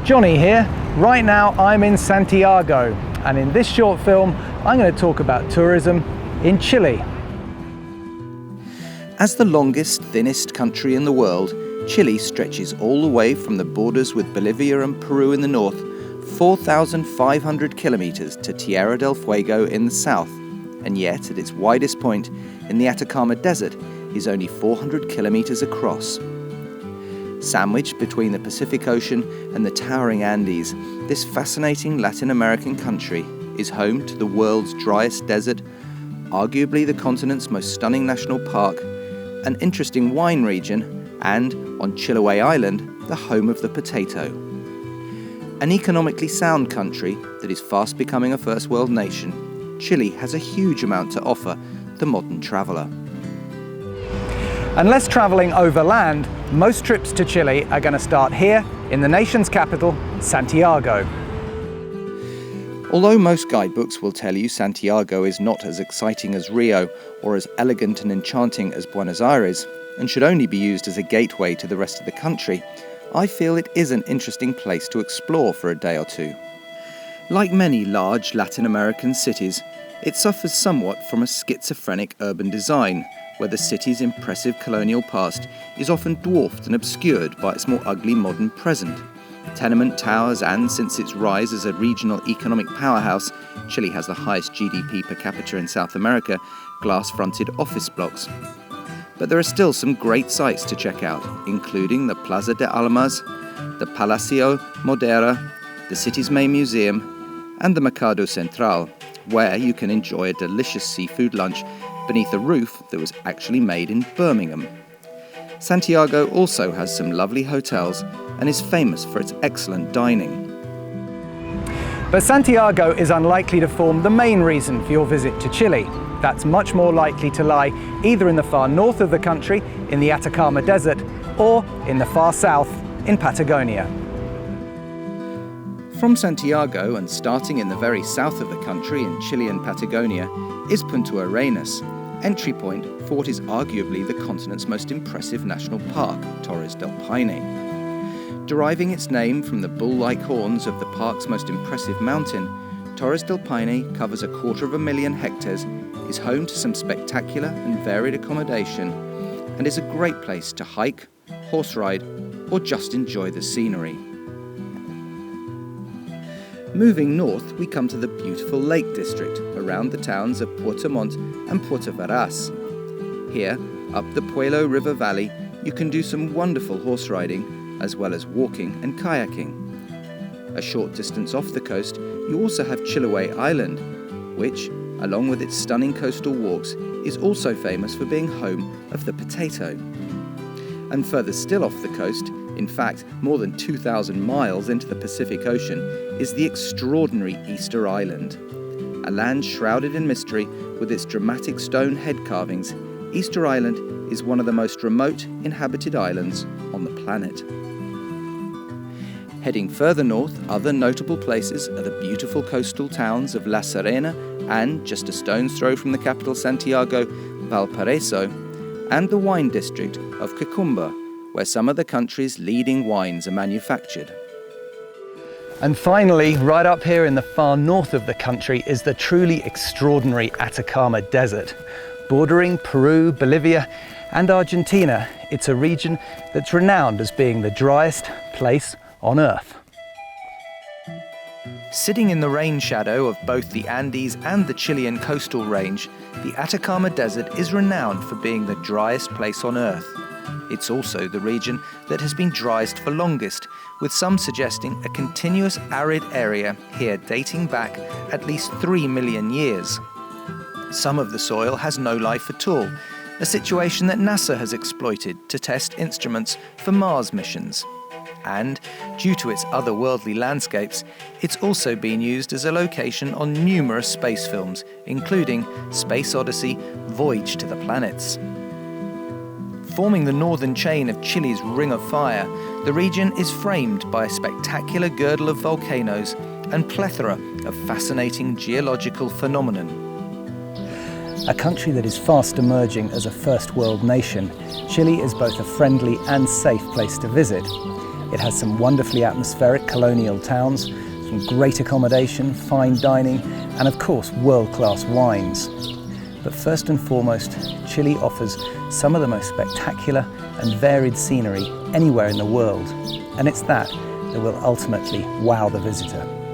Johnny here. Right now I'm in Santiago, and in this short film I'm going to talk about tourism in Chile. As the longest, thinnest country in the world, Chile stretches all the way from the borders with Bolivia and Peru in the north, 4,500 kilometers to Tierra del Fuego in the south, and yet at its widest point in the Atacama Desert is only 400 kilometers across. Sandwiched between the Pacific Ocean and the towering Andes, this fascinating Latin American country is home to the world's driest desert, arguably the continent's most stunning national park, an interesting wine region, and, on Chiloe Island, the home of the potato. An economically sound country that is fast becoming a first world nation, Chile has a huge amount to offer the modern traveller. Unless travelling overland, most trips to Chile are going to start here in the nation's capital, Santiago. Although most guidebooks will tell you Santiago is not as exciting as Rio or as elegant and enchanting as Buenos Aires, and should only be used as a gateway to the rest of the country, I feel it is an interesting place to explore for a day or two. Like many large Latin American cities, it suffers somewhat from a schizophrenic urban design, where the city's impressive colonial past is often dwarfed and obscured by its more ugly modern present. Tenement towers and, since its rise as a regional economic powerhouse, Chile has the highest GDP per capita in South America, glass-fronted office blocks. But there are still some great sights to check out, including the Plaza de Armas, the Palacio Modera, the city's main museum, and the Mercado Central, where you can enjoy a delicious seafood lunch beneath a roof that was actually made in Birmingham. Santiago also has some lovely hotels and is famous for its excellent dining. But Santiago is unlikely to form the main reason for your visit to Chile. That's much more likely to lie either in the far north of the country, in the Atacama Desert, or in the far south, in Patagonia. From Santiago, and starting in the very south of the country in Chilean Patagonia, is Punta Arenas, entry point for what is arguably the continent's most impressive national park, Torres Del Paine. Deriving its name from the bull-like horns of the park's most impressive mountain, Torres Del Paine covers 250,000 hectares, is home to some spectacular and varied accommodation, and is a great place to hike, horse ride, or just enjoy the scenery. Moving north, we come to the beautiful Lake District around the towns of Puerto Montt and Puerto Varas. Here, up the Puelo River Valley, you can do some wonderful horse riding, as well as walking and kayaking. A short distance off the coast, you also have Chiloe Island, which, along with its stunning coastal walks, is also famous for being home of the potato. And further still off the coast, in fact, more than 2,000 miles into the Pacific Ocean, is the extraordinary Easter Island. A land shrouded in mystery with its dramatic stone head carvings, Easter Island is one of the most remote inhabited islands on the planet. Heading further north, other notable places are the beautiful coastal towns of La Serena and, just a stone's throw from the capital Santiago, Valparaiso, and the wine district of Cocumba, where some of the country's leading wines are manufactured. And finally, right up here in the far north of the country is the truly extraordinary Atacama Desert. Bordering Peru, Bolivia, and Argentina, it's a region that's renowned as being the driest place on Earth. Sitting in the rain shadow of both the Andes and the Chilean coastal range, the Atacama Desert is renowned for being the driest place on Earth. It's also the region that has been driest for longest, with some suggesting a continuous arid area here dating back at least 3 million years. Some of the soil has no life at all, a situation that NASA has exploited to test instruments for Mars missions. And, due to its otherworldly landscapes, it's also been used as a location on numerous space films, including Space Odyssey, Voyage to the Planets. Forming the northern chain of Chile's Ring of Fire, the region is framed by a spectacular girdle of volcanoes and plethora of fascinating geological phenomenon. A country that is fast emerging as a first world nation, Chile is both a friendly and safe place to visit. It has some wonderfully atmospheric colonial towns, some great accommodation, fine dining, and of course world-class wines. But first and foremost, Chile offers some of the most spectacular and varied scenery anywhere in the world, and it's that will ultimately wow the visitor.